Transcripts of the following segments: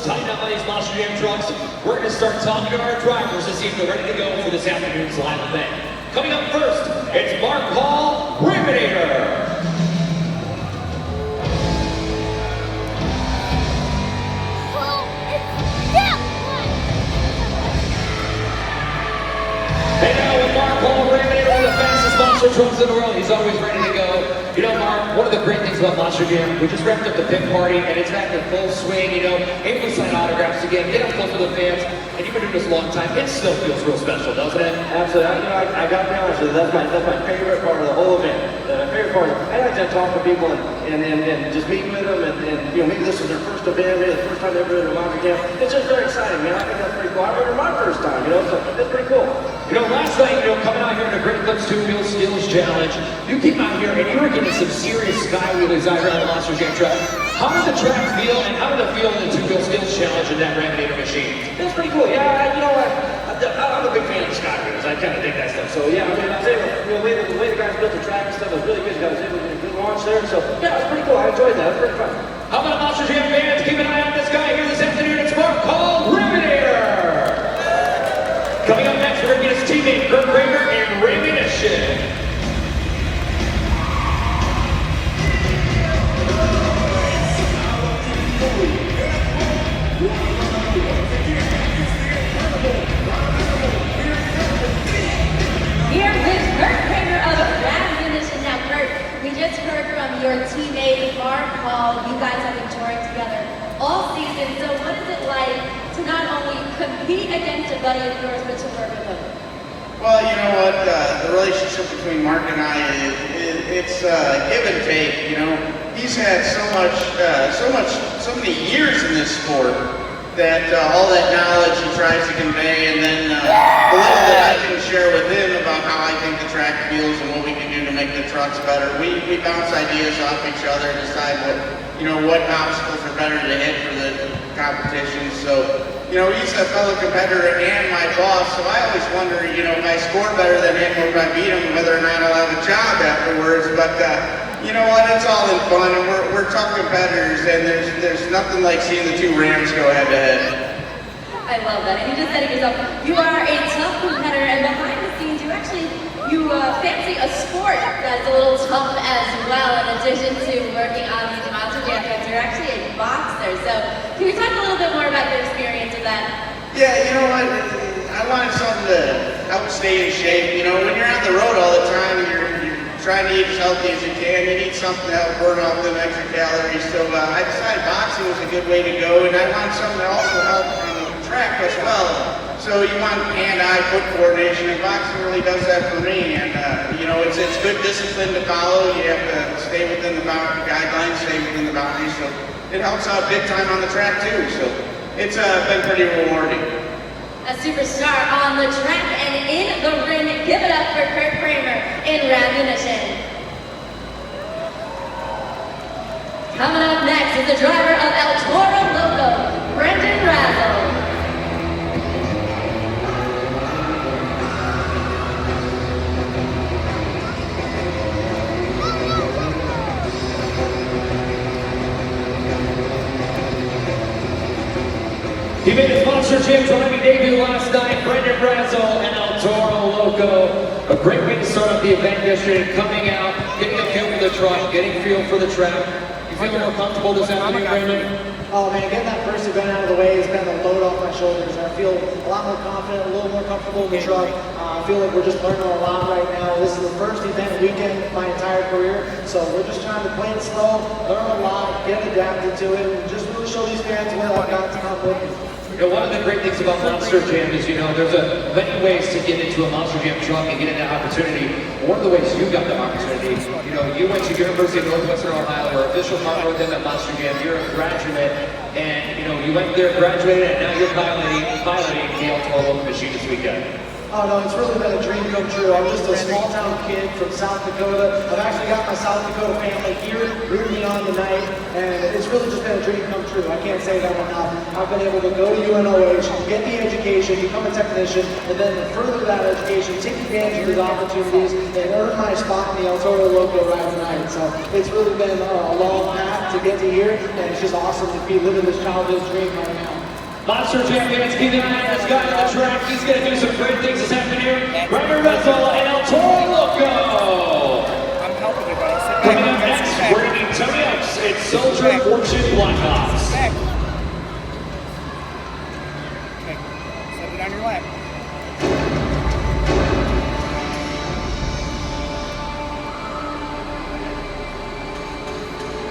tighten up on these Monster Jam trucks. We're going to start talking to our drivers to see if they're ready to go for this afternoon's live event. Coming up first, it's Mark Hall, Raminator. And now with Mark Hall, Raminator, one of the fastest monster trucks in the world. He's always ready to go. You know, Mark, one of the great things about Monster Jam, we just wrapped up the pit party, and it's back in full swing, you know, able to sign autographs again, get up close to the fans, and you've been doing this a long time. It still feels real special, doesn't it? Absolutely. I got to be honest with you, that's my favorite part of the whole event. My favorite part is I like to talk to people and just meet with them, and you know, maybe this is their first event, maybe the first time they've been to Monster Jam. It's just very exciting, man. I think that's pretty cool. I remember my first time, you know, so it's pretty cool. You know, last night, you know, coming out here in the Great Clips 2-Wheel Skills Challenge, you came out here and you were getting some serious sky wheelies out here on the Monster Jam track. How did the track feel, and how did it feel in the 2-Wheel Skills Challenge in that Raminator machine? It was pretty cool. Yeah, you know what? I'm a big fan of sky wheels. I kind of dig that stuff. So yeah, I mean, I was able, you know, the way the guys built the track and stuff was really good. I was able to get a good launch there. So yeah, it was pretty cool. I enjoyed that. It was pretty fun. How about Monster Jam fans? Keep an eye on this guy here this afternoon. It's Mark Hall, Raminator. Coming up next, we're going to get his teammate Kurt Kramer and Raminator. Here with Kurt Kramer of Camaraderie. Now, Kurt, we just heard from your teammate Mark Hall. You guys have been touring together all season. So, what is it like to not only compete against a buddy of yours, but to work with him? Well, you know what? The relationship between Mark and I it's give and take. You know, he's had so many years in this sport that all that knowledge he tries to convey, and then the little that I can share with him about how I think the track feels and what we can do to make the trucks better. We bounce ideas off each other, decide what obstacles are better to hit for the competition. So, you know, he's a fellow competitor and my boss, so I always wonder, you know, if I score better than him or if I beat him, whether or not I'll have a job afterwards. But you know what? It's all in fun, and we're tough competitors, and there's nothing like seeing the two Rams go head to head. I love that. And you just said it yourself. You are a tough competitor, and behind the scenes, you fancy a sport that's a little tough as well. In addition to working on these Monster Jam trucks, you're actually a boxer. So, can we talk a little bit more about your experience of that? Yeah, you know what? I wanted something to help stay in shape. You know, when you're on the road all the time, you're trying to eat as healthy as you can. You need something to help burn off them extra calories. So I decided boxing was a good way to go, and I wanted something to also help on the track as well. So you want hand-eye foot coordination, and boxing really does that for me. And you know, it's good discipline to follow. You have to stay within the guidelines, stay within the boundaries. So it helps out big time on the track too. So it's been pretty rewarding. A superstar on the track and in the ring. Give it up for Kurt Kramer in Ramunition. Coming up next is the driver of El Toro Loco, Brendan Razzle. He made his Monster Jam driving debut last night, Brendan Razzle and El Toro Loco. A great way to start off the event yesterday, coming out, getting a feel for the truck, getting a feel for the track. You feeling more comfortable this afternoon, Brendan? Oh man, getting that first event out of the way has been a load off my shoulders. I feel a lot more confident, a little more comfortable in the truck. I feel like we're just learning a lot right now. This is the first event weekend of my entire career, so we're just trying to play it slow, learn a lot, get adapted to it, and just really show these fans what I've got to come with me. You know, one of the great things about Monster Jam is, you know, there's many ways to get into a Monster Jam truck and get that opportunity. One of the ways you got the opportunity, you know, you went to University of Northwestern Ohio, where official partner with them at Monster Jam. You're a graduate, and you know, you went there, graduated, and now you're piloting the El Toro Loco machine this weekend. Oh no, it's really been a dream come true. I'm just a small town kid from South Dakota. I've actually got my South Dakota family here rooting me on tonight, and it's really just been a dream come true. I can't say that enough. I've been able to go to UNOH, get the education, become a technician, and then further that education, take advantage of these opportunities, and earn my spot in the El Toro Loco ride tonight. So it's really been a long path to get to here, and it's just awesome to be living this childhood dream right now. Monster Jam fans, keep an eye on this guy on the track. He's going to do some great things this afternoon. Ryder Russell and El Toro Loco. I'm helping you, buddy. Sit back. Coming up next, we're going to meet Tony Oaks and Soldier Fortune Blackhawks. Back. Okay. Set it on your lap.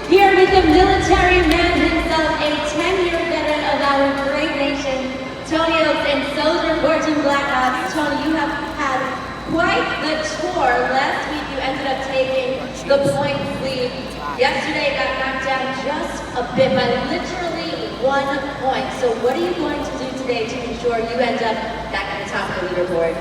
Here with the military man himself, a 10-year veteran of our great nation, Tony Oaks and Soldier Fortune Blackhawks. Tony, you have had quite the tour. Last week you ended up taking the points lead. Yesterday got knocked down just a bit by literally 1 point. So what are you going to do today to ensure you end up back at the top of the leaderboard?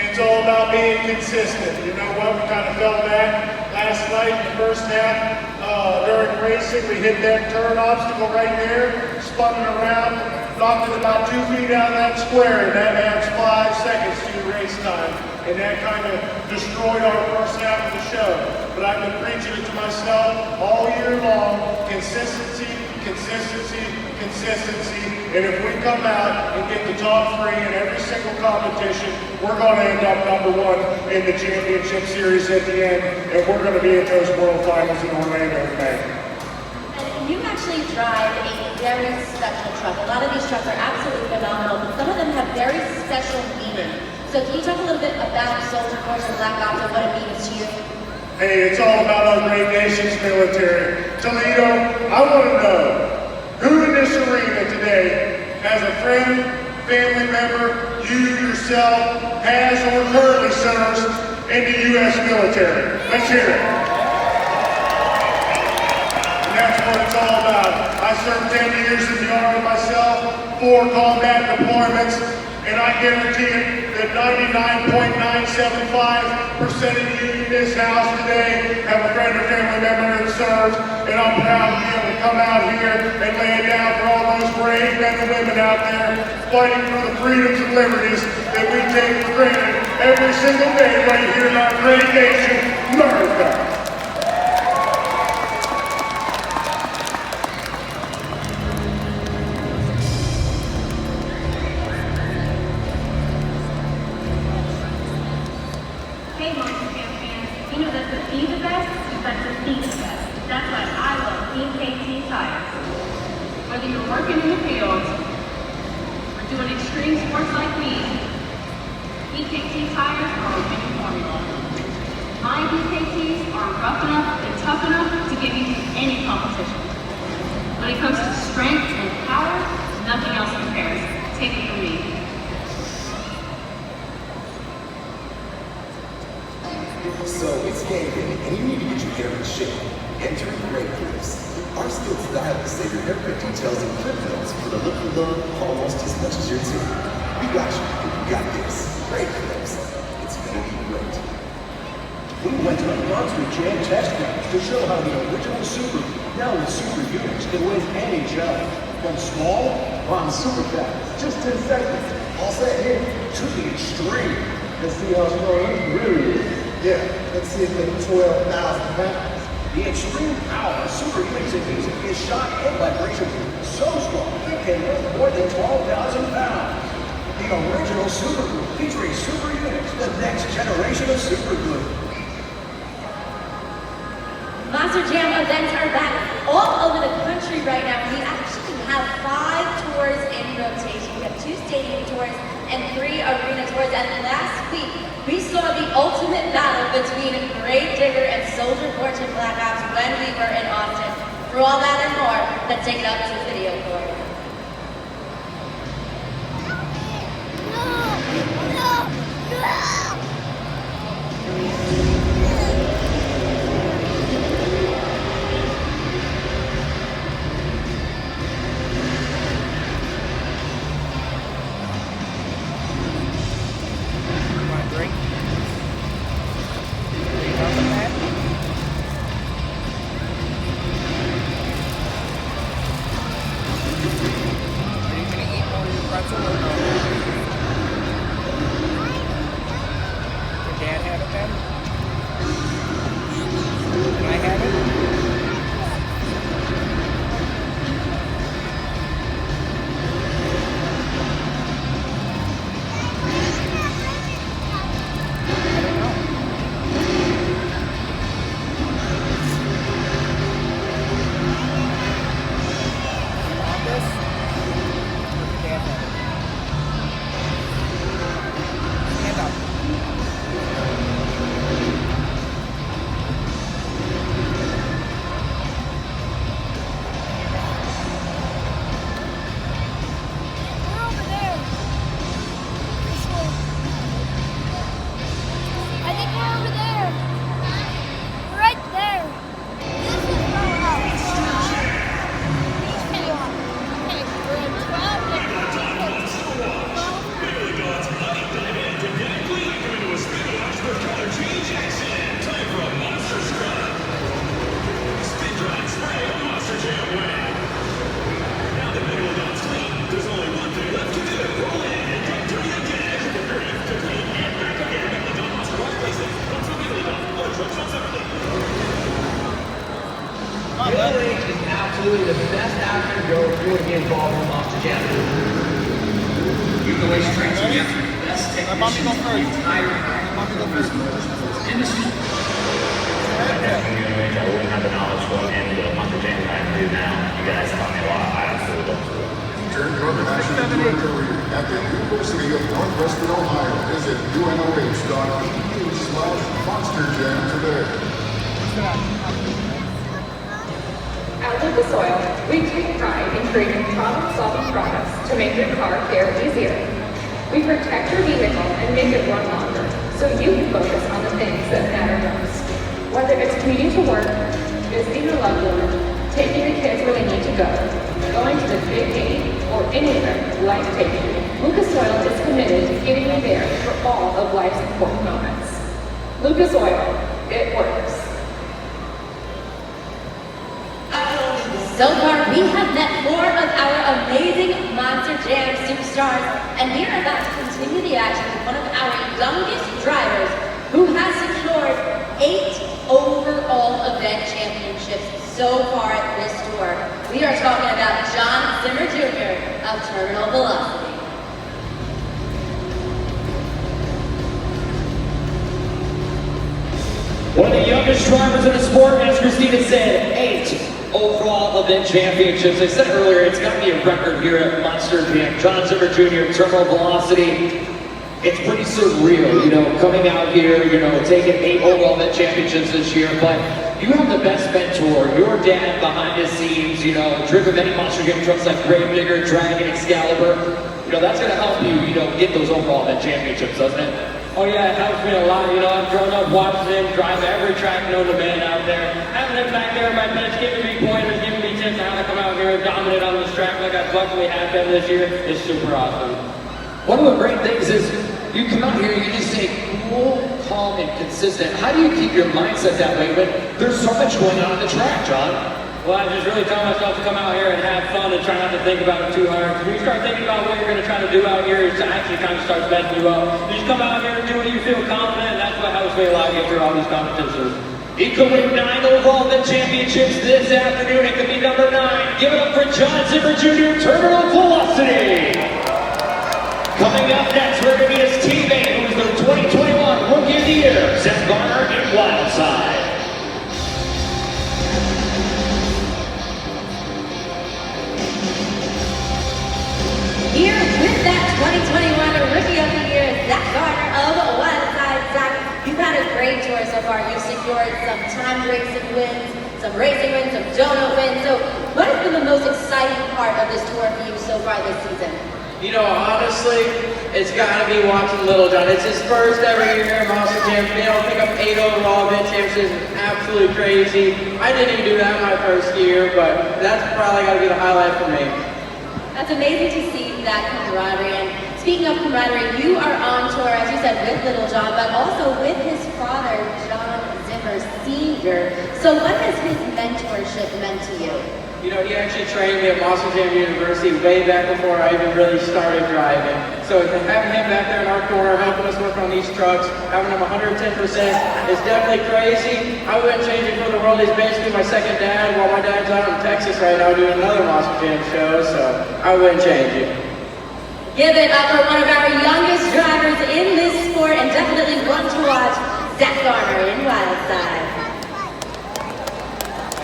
It's all about being consistent. You know what? We kind of fell back last night in the first half. During racing, we hit that turn obstacle right there, spun it around, knocked it about 2 feet out of that square, and that adds 5 seconds to your race time. And that kind of destroyed our first half of the show. But I've been preaching it to myself all year long: consistency, consistency, consistency. And if we come out and get the top 3 in every single competition, we're going to end up #1 in the championship series at the end, and we're going to be at those world finals in Orlando in May. And you actually drive a very special truck. A lot of these trucks are absolutely phenomenal, but some of them have very special meaning. So can you talk a little bit about Soldier Fortune Blackhawks and what it means to you? Hey, it's all about our great nation's military. Toledo, I want to know who in this arena today has a friend, family member, you yourself, has or currently serves in the U.S. military. Let's hear it. And that's what it's all about. I served 10 years in the Army myself, 4 combat deployments, and I guarantee it that 99.975% of you in this house today have a friend or family member that serves, and I'm proud to be able to come out here and lay it down for all those brave men and women out there fighting for the freedoms and liberties that we take for granted every single day right here in our great nation, America. Hey, Monster Jam fans, you know that to be the best, you've got to be the best. That's why I love EKT tires. Whether you're working in the field or doing extreme sports like me, EKT tires are a winning formula. My EKTs are rough enough and tough enough to get you through any competition. When it comes to strength and power, nothing else compares. Take it from me. So it's game day, and you need to get your hair in shape. Enter Great Clips. Our skilled stylists say your haircut details and clip notes for the look you love almost as much as your team. We got you. We got this. Great Clips. It's gonna be great. We went to the Monster Jam test match to show how the original Super, now with Super units, can win any challenge. From small on super fast, just 10 seconds. All set here to the extreme. Let's see how strong he really is. Yeah, let's see if the 12,000 pounds. The extreme power of Super Units music is shock and vibration so strong it can lift more than 12,000 pounds. The original Super Glue featuring Super Units, the next generation of Super Glue. Monster Jam events are back all over the country right now. We actually have 5 tours in rotation. We have 2 stadium tours and 3 arena tours. And last week, we saw the ultimate battle between Grave Digger and Soldier Fortune Blackhawks when we were in Austin. For all that and more, let's take it up to the video for you. Monster Jam. Even the way she trains, we have the best technicians in the entire industry. I wouldn't have the knowledge going into the Monster Jam that I do now. You guys taught me a lot. I absolutely love it. Turn your international career at the University of Northwestern Ohio. Visit unoh.edu/Monster Jam today. At Lucas Oil, we take pride in creating problem-solving products to make your car care easier. We protect your vehicle and make it run longer, so you can focus on the things that matter most. Whether it's commuting to work, visiting a loved one, taking the kids where they need to go, going to the big game, or anywhere life takes you, Lucas Oil is committed to getting you there for all of life's important moments. Lucas Oil, it works. So far, we have met 4 of our amazing Monster Jam superstars, and we are about to continue the action with one of our youngest drivers, who has secured 8 overall event championships so far this tour. We are talking about John Zimmer Jr. of Terminal Velocity. One of the youngest drivers in the sport, as Christina said, 8 overall event championships. I said earlier, it's got to be a record here at Monster Jam. John Zimmer Jr., Terminal Velocity. It's pretty surreal, you know, coming out here, you know, taking 8 overall event championships this year, but you have the best mentor, your dad behind the scenes, you know, driven many Monster Jam trucks like Gravedigger, Dragon, Excalibur. You know, that's going to help you, you know, get those overall event championships, doesn't it? Oh yeah, it helps me a lot. You know, I've grown up watching him drive every track known to man out there. Having him back there in my bench, giving me pointers, giving me tips on how to come out here and dominate on this track like I luckily have been this year is super awesome. One of the great things is you come out here, you just stay cool, calm, and consistent. How do you keep your mindset that way when there's so much going on the track, John? Well, I just really tell myself to come out here and have fun and try not to think about it too hard. Because when you start thinking about what you're going to try to do out here, it actually kind of starts messing you up. You just come out here and do what you feel confident, and that's what helps me a lot get through all these competitions. He could win 9 overall event championships this afternoon. It could be number 9. Give it up for John Zimmer Jr., Terminal Velocity. Coming up next, we're going to meet his teammate, who is the 2021 Rookie of the Year, Zach Garner in Wildside. Here with that 2021 Rookie of the Year, Zach Garner of Wildside. Zach, you've had a great tour so far. You've secured some time racing wins, some racing wins, some donut wins. So what has been the most exciting part of this tour for you so far this season? You know, honestly, it's got to be watching Little John. It's his first ever year at Monster Jam. Being able to pick up 8 overall event championships is absolutely crazy. I didn't even do that my first year, but that's probably got to be the highlight for me. That's amazing to see that camaraderie. And speaking of camaraderie, you are on tour, as you said, with Little John, but also with his father, John Zimmer Sr. So what has his mentorship meant to you? You know, he actually trained me at Monster Jam University way back before I even really started driving. So having him back there in our corner, helping us work on these trucks, having him 110% is definitely crazy. I wouldn't change it for the world. He's basically my second dad, while my dad's out in Texas right now doing another Monster Jam show, so I wouldn't change it. Give it up for one of our youngest drivers in this sport, and definitely one to watch, Zach Garner in Wildside.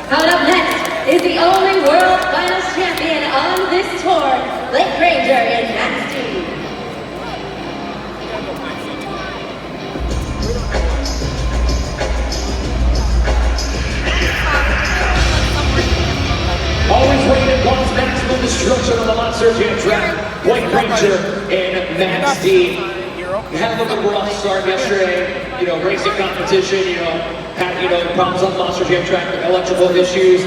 Coming up next is the only World Finals champion on this tour, Blake Granger in Max D. Always ready to cause maximum destruction on the Monster Jam track. Blake Granger in Max D. Had a little bit of a rough start yesterday, you know, racing competition, you know, had, you know, problems on the Monster Jam track with electrical issues.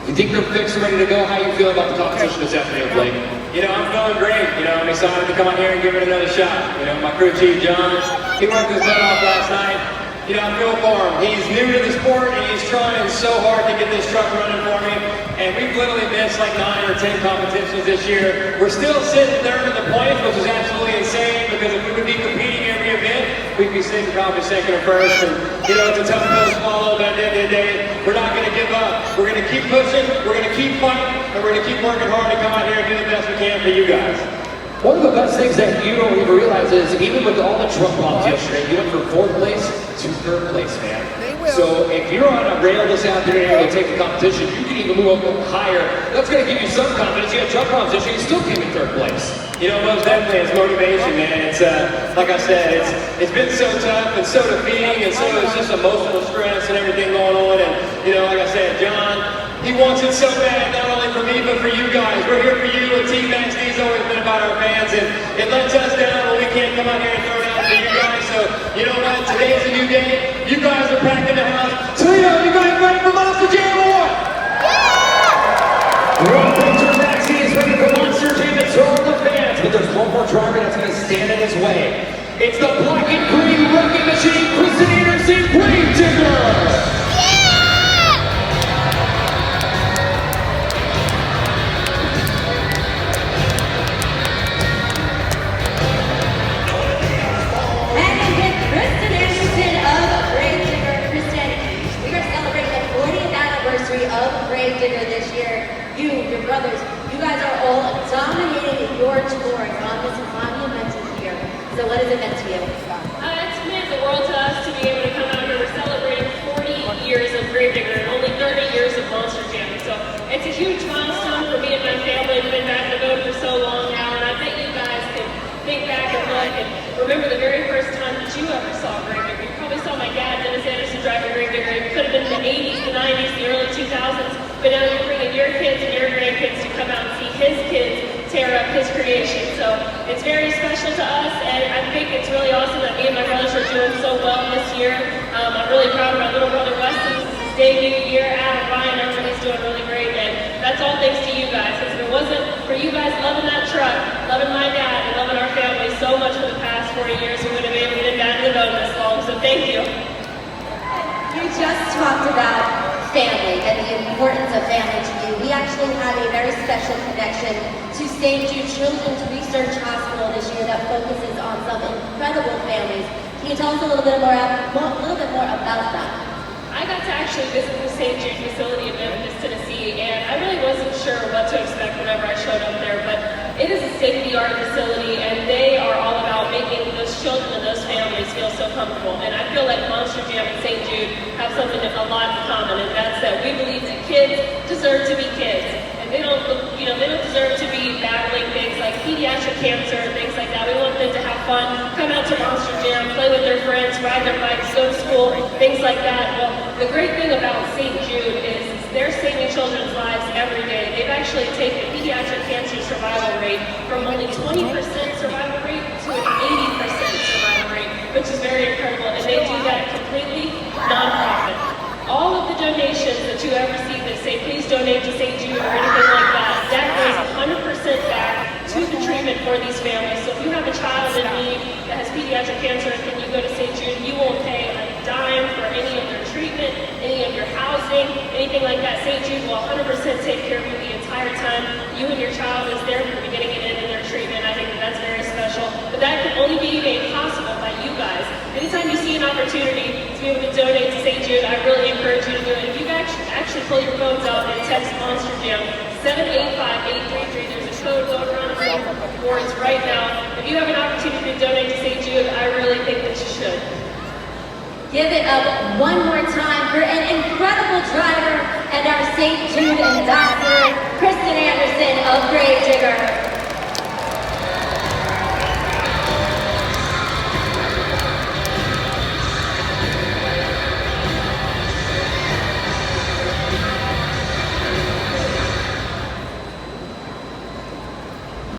You think they're fixed, ready to go? How you feel about the competition this afternoon, Blake? You know, I'm feeling great. You know, I'm excited to come out here and give it another shot. You know, my crew chief, John, he worked his butt off last night. You know, I feel for him. He's new to the sport, and he's trying so hard to get this truck running for me. And we've literally missed like 9 or 10 competitions this year. We're still sitting third in the points, which is absolutely insane, because if we would be competing every event, we'd be sitting probably second or first. And, you know, it's a tough pill to swallow, but at the end of the day, we're not going to give up. We're going to keep pushing. We're going to keep fighting. and we're gonna keep working hard to come out here and do the best we can for you guys. One of the best things that you don't even realize is even with all the truck bombs yesterday, you went from 4th place to 3rd place, man. So if you're on a rail this afternoon and you're going to take the competition, you can even move up higher. That's going to give you some confidence. You had truck bombs yesterday, you still came in 3rd place. You know, most definitely it's motivation, man. It's like I said, it's been so tough and so defeating, and so it's just emotional stress and everything going on. And you know, like I said, John, he wants it so bad, not only for me but for you guys. We're here for you, and Team XD's always been about our fans, and it lets us down when we can't come out here and throw it out for you guys. So you know what? Today's a new day. You guys are packing the house. Toledo, you guys ready for Monster Jam or what? One picture Maxie is ready for Monster Jam and throw the fans, but there's one more driver that's going to stand in his way. It's the black and green wrecking machine, Kristen Anderson, Grave Digger. Of Grave Digger this year. You, your brothers, you guys are all dominating your tours on this monumental year. So what has it meant to you? It's meant the world to us to be able to come out here. We're celebrating 40 years of Grave Digger and only 30 years of Monster Jam. So it's a huge milestone for me and my family. We've been back in the boat for so long now, and I bet you guys can think back and look and remember the very first time that you ever saw Grave Digger. You probably saw my dad, Dennis Anderson, driving Grave Digger. It could have been the 80s, the 90s, the early 2000s, but now you're bringing your kids and your grandkids to come out and see his kids tear up his creation. So it's very special to us, and I think it's really awesome that me and my brothers are doing so well this year. I'm really proud of my little brother Weston. This is his debut year. Adam Ryan, everybody's doing really great, and that's all thanks to you guys. Because if it wasn't for you guys loving that truck, loving my dad, and loving our family so much for the past 40 years, we wouldn't have been able to get back in the boat this long. So thank you. You just talked about family and the importance of family to you. We actually have a very special connection to St. Jude Children's Research Hospital this year that focuses on some incredible families. Can you tell us a little bit more about that? I got to actually visit the St. Jude facility in Memphis, Tennessee, and I really wasn't sure what to expect whenever I showed up there, but it is a state-of-the-art facility, and they are all about making those children and those families feel so comfortable. And I feel like Monster Jam and St. Jude have something a lot in common, and that's that we believe that kids deserve to be kids. And they don't deserve to be battling things like pediatric cancer and things like that. We want them to have fun, come out to Monster Jam, play with their friends, ride their bikes, go to school, things like that. Well, the great thing about St. Jude is they're saving children's lives every day. They've actually taken the pediatric cancer survival rate from only 20% survival rate to an 80% survival rate, which is very incredible. And they do that completely nonprofit. All of the donations that you ever see that say, please donate to St. Jude or anything like that, that goes 100% back to the treatment for these families. So if you have a child in need that has pediatric cancer and you go to St. Jude, you won't pay a dime for any of their treatment, any of your housing, anything like that. St. Jude will 100% take care of you the entire time you and your child is there from the beginning and end of their treatment. I think that's very special. But that can only be made possible by you guys. Anytime you see an opportunity to be able to donate to St. Jude, I really encourage you to do it. If you actually pull your phones out and text Monster Jam 785-833, there's a code going around the room boards right now. If you have an opportunity to donate to St. Jude, I really think that you should. Give it up one more time for an incredible driver and our St. Jude ambassador, Kristen Anderson of Grave Digger.